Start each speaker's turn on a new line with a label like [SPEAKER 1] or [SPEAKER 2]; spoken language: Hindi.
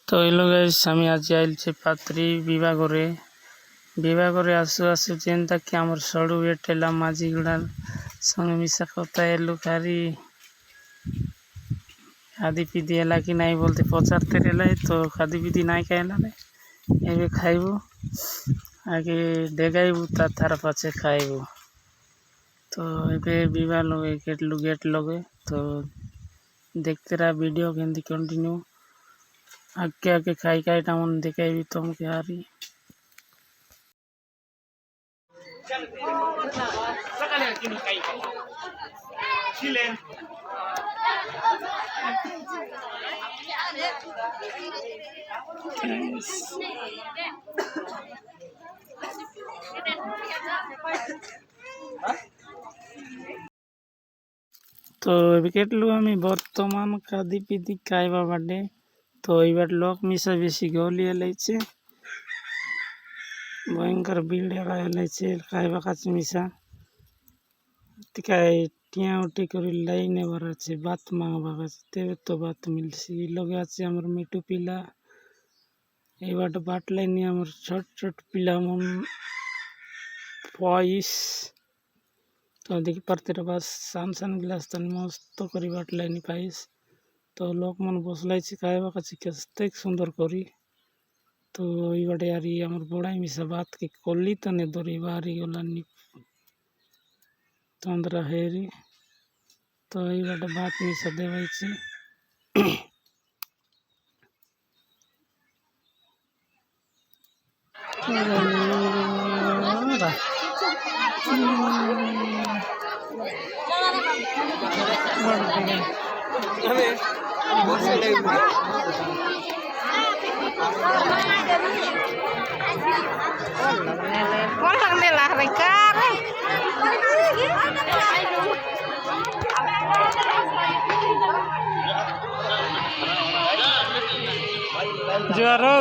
[SPEAKER 1] तो हेलो गाइस আমি আজি আইলছে পাত্রী বিবাহ করে আসু যেনটা কি আমার সড়ু এটেলা মাঝিগুড়ার সঙ্গে মিশা কথা এলু খারি খাদি পিদি এলা কি নাই বলতে পচারতে রেলাই তো খাদি পিদি নাই খাইলা এবে খাইব আগে ডেগাইবু তার পাছে খাইব তো এবে বিবাহ লগে গেট লগে তো देखते रहा वीडियो केंदी कंटिन्यू आगे आगे खाई खाई टाउन दिखाई भी तुम क्या रही तो विकेटलू हमें बर्तमान खादी पिदी खाइबा बाटे तो एबार लोक मिसा बेसि गलिया लाइছে भयंकर भीड़ लाइছে खाइबा काছে मिसा टिकाय टिया उठी करी लाइने बर আছে बात मांगबा কাছে तेरे तो बात मिलसी लगे আছে हमर मिटू पिला एबाट बाट लाइनी हमर छोट छोट पिला मन पॉइस तो देखी पारते बस सान सान गिलास तन मस्त करी बाट लाइनी पाइस तो लोक मन बसलाइছে खाइबा काছে केस्ते सुंदर करी तो इबाटे यारी हमर बड़ाई मिसा बात के कल्ली तने दरी बारी गलानी तंद्रा हेरी तो इबाटे बात मिसा देवाइছে जुआरो